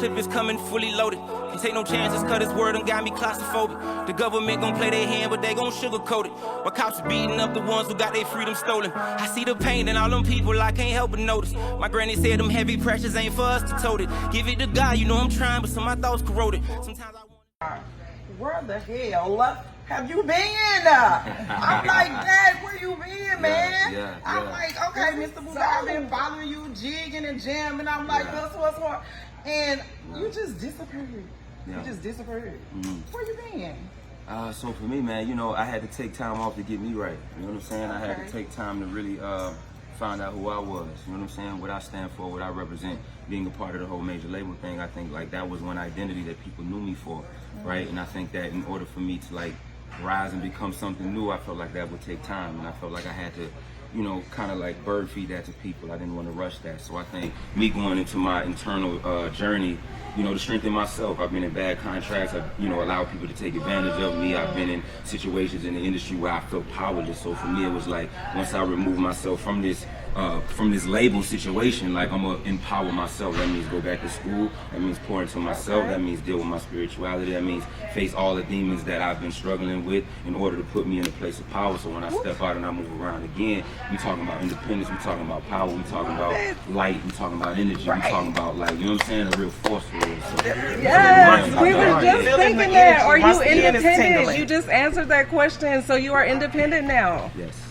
clip is coming fully loaded. Can't take no chances, cut his word and got me claustrophobic. The government gon' play their hand, but they gon' sugarcoat it. While cops beating up the ones who got their freedom stolen. I see the pain in all them people, I can't help but notice. My granny said them heavy pressures ain't for us to tote it. Give it to God, you know I'm trying, but some of my thoughts corroded. Sometimes I want. Where the hell have you been? I'm like, Dad, where you been, man? I'm like, okay, Mr. Booga, I've been following you, jigging and jamming. I'm like, what's going? And you just disappeared. You just disappeared. Where you been? So for me, man, you know, I had to take time off to get me right. You know what I'm saying? I had to take time to really find out who I was. You know what I'm saying? What I stand for, what I represent. Being a part of the whole major label thing, I think like that was one identity that people knew me for, right? And I think that in order for me to like rise and become something new, I felt like that would take time, and I felt like I had to, you know, kind of like bird feed that to people. I didn't want to rush that. So I think me going into my internal journey, you know, to strengthen myself. I've been in bad contracts. I've, you know, allowed people to take advantage of me. I've been in situations in the industry where I felt powerless. So for me, it was like, once I remove myself from this label situation, like I'm gonna empower myself. That means go back to school. That means pour into myself. That means deal with my spirituality. That means face all the demons that I've been struggling with in order to put me in a place of power. So when I step out and I move around again, we talking about independence, we talking about power, we talking about light, we talking about energy, we talking about, like, you know what I'm saying, a real force for it. So, yes, we were just thinking that. Are you independent? You just answered that question. So you are independent now? Yes.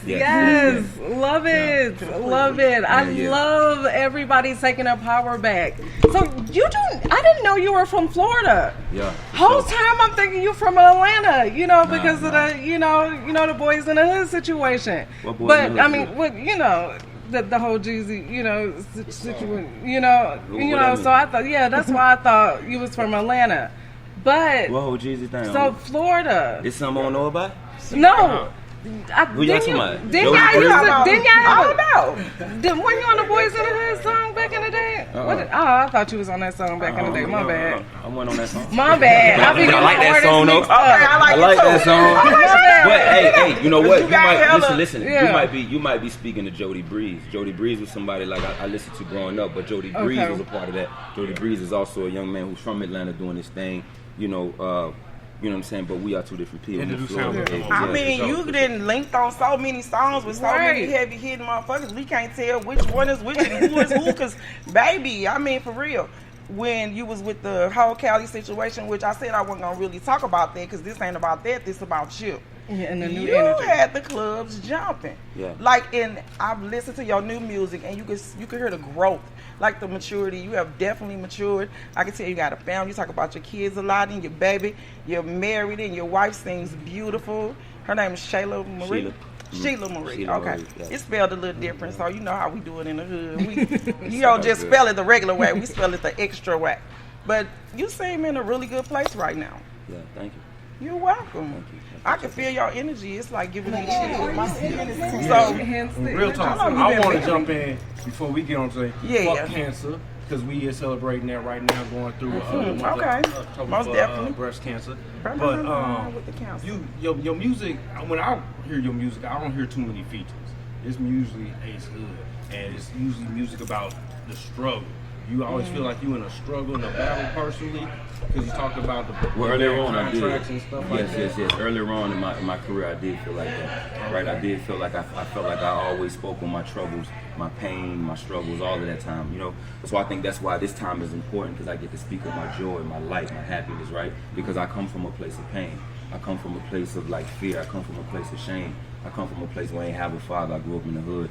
Yes. Love it. Love it. I love everybody taking their power back. So I didn't know you were from Florida. Yeah. Whole time I'm thinking you're from Atlanta, you know, because of the, you know, the Boys in the Hood situation. But I mean, you know, the whole Jeezy, you know, situation, you know, so I thought, that's why I thought you was from Atlanta. But what whole Jeezy thing? So Florida. Is something I don't know about? No. Who y'all talking about? Didn't y'all weren't you on the Boys in the Hood song back in the day? I thought you was on that song back in the day. My bad. I went on that song. My bad. I like that song though. I like that song. But hey, you know what? You might listen. You might be speaking to Jody Breeze. Jody Breeze was somebody like I listened to growing up, but Jody Breeze was a part of that. Jody Breeze is also a young man who's from Atlanta doing his thing. You know what I'm saying? But we are two different people. I mean, you didn't link on so many songs with so many heavy hitting motherfuckers. We can't tell which one is which and who is who. Because, baby, I mean, for real, when you was with the whole Cali situation, which I said I wasn't going to really talk about that because this ain't about that. This about you. Yeah, and the new you energy. had the clubs jumping. Yeah. Like, I've listened to your new music, and you could hear the growth. Like the maturity, you have definitely matured. I can tell you got a family. You talk about your kids a lot and your baby. You're married and your wife seems beautiful. Her name is Sheila Marie. Sheila Marie. Okay. It's spelled a little different, so you know how we do it in the hood. You don't just spell it the regular way. We spell it the extra way. But you seem in a really good place right now. Yeah, thank you. You're welcome. Thank you. I can feel your energy. It's like giving me chills. My skin is real talk. I want to jump in before we get on to fuck cancer, because we are celebrating that right now, going through most definitely breast cancer. But your music, when I hear your music, I don't hear too many features. It's usually Ace Hood, and it's usually music about the struggle. You always feel like you in a struggle, in a battle personally, because you talked about the earlier on I did. And stuff Yes. Earlier on in my career, I did feel like that. Right, I did feel like I felt like I always spoke on my troubles, my pain, my struggles, all of that time. You know, so I think that's why this time is important, because I get to speak of my joy, my light, my happiness. Right, because I come from a place of pain. I come from a place of like fear. I come from a place of shame. I come from a place where I ain't have a father. I grew up in the hood,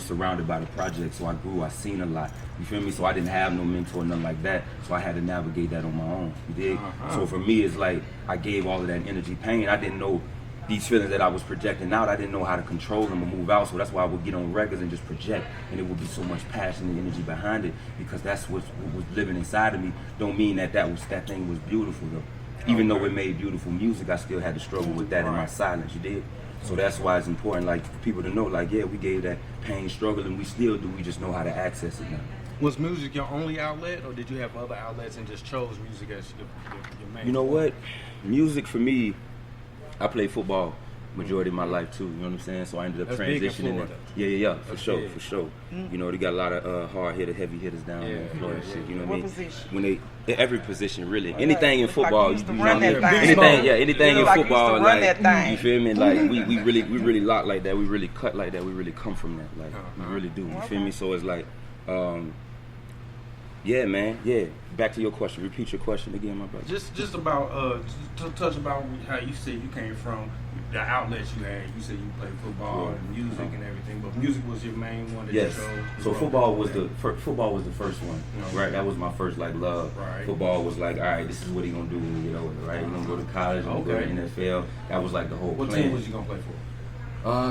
surrounded by the project. So I seen a lot. You feel me? So I didn't have no mentor, nothing like that. So I had to navigate that on my own. You dig? So for me, it's like I gave all of that energy, pain. I didn't know these feelings that I was projecting out. I didn't know how to control them or move out. So that's why I would get on records and just project, and it would be so much passion and energy behind it, because that's what was living inside of me. Don't mean that thing was beautiful though. Even though it made beautiful music, I still had to struggle with that in my silence. You did? So that's why it's important, like, for people to know, like, we gave that pain, struggle, and we still do. We just know how to access it now. Was music your only outlet, or did you have other outlets and just chose music as your main? You know what? Music for me, I played football majority of my life too. You know what I'm saying? So I ended up That's big in transitioning. Florida. Yeah, for That's sure, big. for sure. You know, they got a lot of hard hitter, heavy hitters down there in Florida. yeah, Shit, you know What what I mean? position? When they every position really, anything in Look like football, you used to you run know, that thing. anything, yeah, anything You in look like you used to football, run like that thing. you feel me? Like we really lock like that. We really cut like that. We really come from that. Like we really do. You feel me? So it's like, yeah, man, yeah. Back to your question. Repeat your question again, my brother. Just about to touch about how you said you came from the outlets you had. You said you played football and music and everything, but music was your main one that Yes. you chose. So football was the first one, right? That was my first like love. Right. Football was like, all right, this is what he gonna do when he get older, right? He gonna go to college, he gonna go to NFL. That was like the whole What plan. team was you gonna play for?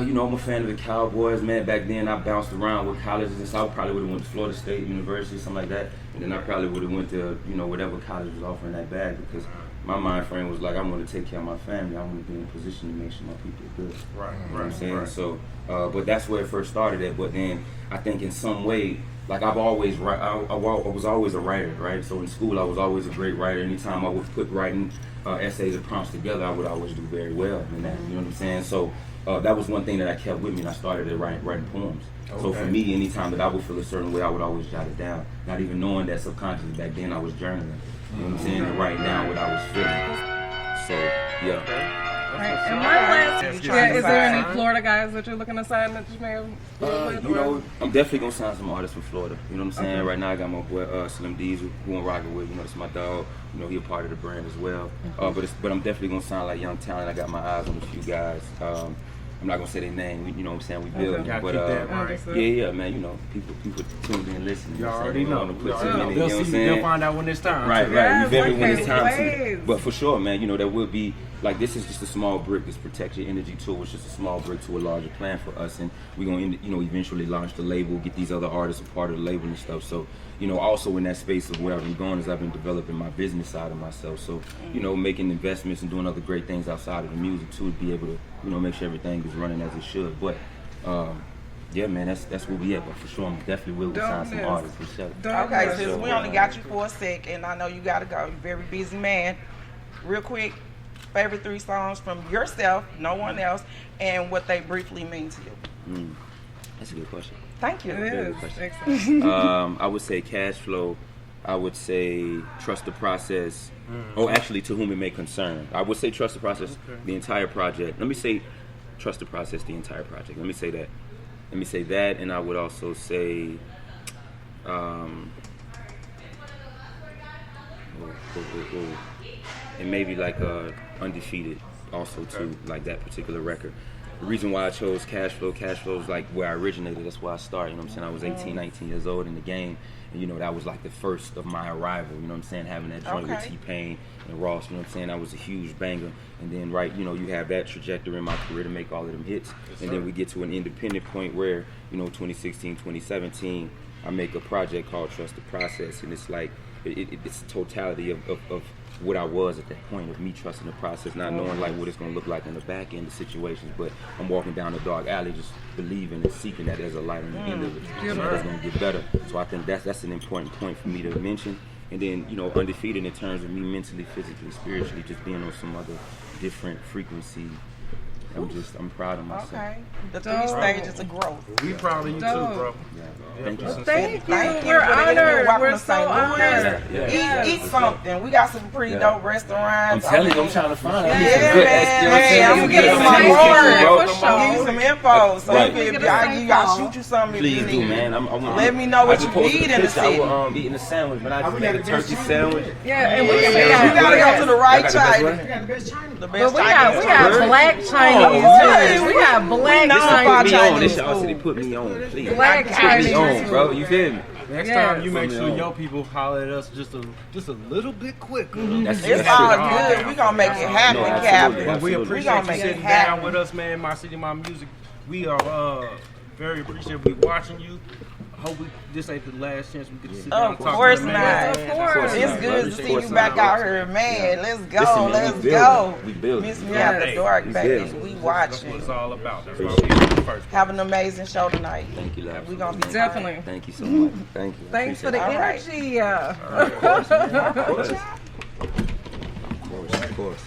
You know, I'm a fan of the Cowboys, man. Back then, I bounced around with colleges and stuff. I probably would have went to Florida State University, something like that. And then I probably would have went to, you know, whatever college was offering that bag because my mind frame was like, I'm going to take care of my family. I want to be in a position to make sure my people are good. Right, You know what I'm saying? right. So, but that's where it first started at. But then I think in some way, like I was always a writer, right? So in school, I was always a great writer. Anytime I would put writing essays or prompts together, I would always do very well in that. You know what I'm saying? So that was one thing that I kept with me, and I started writing poems. So for me, anytime that I would feel a certain way, I would always jot it down, not even knowing that subconsciously back then I was journaling. You know what I'm saying? And writing down what I was feeling. So yeah. Right. And my last, is there any Florida guys that you're looking to sign that you may have? You know, I'm definitely gonna sign some artists from Florida. You know what I'm saying? Right now, I got my boy Slim D's who I'm rocking with. You know, that's my dog. You know, he a part of the brand as well. But I'm definitely gonna sign like young talent. I got my eyes on a few guys. I'm not gonna say their name. You know what I'm saying? We build, Gotta but keep that right. yeah, man. You know, people tuned in, listening. You already know. Put you in it, you know what I'm They'll saying? find out when it's time. Right. You feel me? When it's time Yes, to. wait. But for sure, man, you know, there will be, like, this is just a small brick. This Protect Your Energy tool is just a small brick to a larger plan for us. And we're going to, you know, eventually launch the label, get these other artists a part of the label and stuff. So, you know, also in that space of where I've been going is I've been developing my business side of myself. So, you know, making investments and doing other great things outside of the music too, to be able to, you know, make sure everything is running as it should. But, yeah, man, that's where we at. But for sure, I'm definitely willing to sign some artists for sure. Okay, since we only got you for a sec, and I know you gotta go. You're a very busy man. Real quick, favorite 3 songs from yourself, no one else, and what they briefly mean to you. That's a good question. Thank you. It Very is. good question. Excellent. I would say Cash Flow. I would say Trust the Process. Oh, actually, To Whom It May Concern. I would say Trust the Process, the entire project. Let me say Trust the Process, the entire project. Let me say that. Let me say that, and I would also say, and maybe like Undefeated also too, like that particular record. The reason why I chose Cash Flow is like where I originated. That's where I started. You know what I'm saying? I was 18, 19 years old in the game. And, you know, that was like the first of my arrival. You know what I'm saying? Having that joint with T-Pain and Ross. You know what I'm saying? That was a huge banger. And then, right, you know, you have that trajectory in my career to make all of them hits. And then we get to an independent point where, you know, 2016, 2017, I make a project called Trust the Process. And it's like, it's the totality of what I was at that point, of me trusting the process, not knowing like what it's gonna look like in the back end of situations, but I'm walking down the dark alley just believing and seeking that there's a light on the end of it, and that it's gonna get better. So I think that's an important point for me to mention. And then, you know, Undefeated in terms of me mentally, physically, spiritually, just being on some other different frequency. I'm proud of myself. Okay. The 3 stages of growth. We proud of you too, bro. Yeah. Thank you. Thank you. We're honored. Welcome We're to so St. honored. Yeah. Eat something. We got some pretty dope I'm restaurants. telling you, I'm trying to find out. Yeah, Good man. I'm experience. getting some my more. word. For sure. Give you some info. So Right. I'll shoot you something if Please you do, need. man. Let me know what I just you posted need a in the picture. city. I was eating a sandwich, but I just made a turkey sandwich. Yeah, and we You gotta go to the right I got the best China. one? The But best we Chinese. got black Chinese. yeah. We got black know Put about me Chinese. on. Chinese This y'all food. said put me on, please. Black Put Chinese me on, food. bro. You feel me? Next Yes. time you make sure Yeah. your people holler at us just a little bit quicker. That's It's true. all good. We gonna make it happen, No, Captain. absolutely. But we We appreciate gonna you make it sitting happen. down with us, man. My City, My Music. We are very appreciative. We watching you. Hope this ain't the last chance we get to sit down and Of talk course to the not. man. Of course. It's not, good brother. to see Of you course back not. out here, man. Let's go, Listen, man, let's we go. building. We building. Miss me Yeah. after dark, We baby. building. We That's watching. what it's all about. That's why we here first. Have an amazing show tonight. Thank you, love. We gonna be Definitely. Thank you so much. Thank you. Thanks for the Appreciate All right. energy. it. Of course. Of course.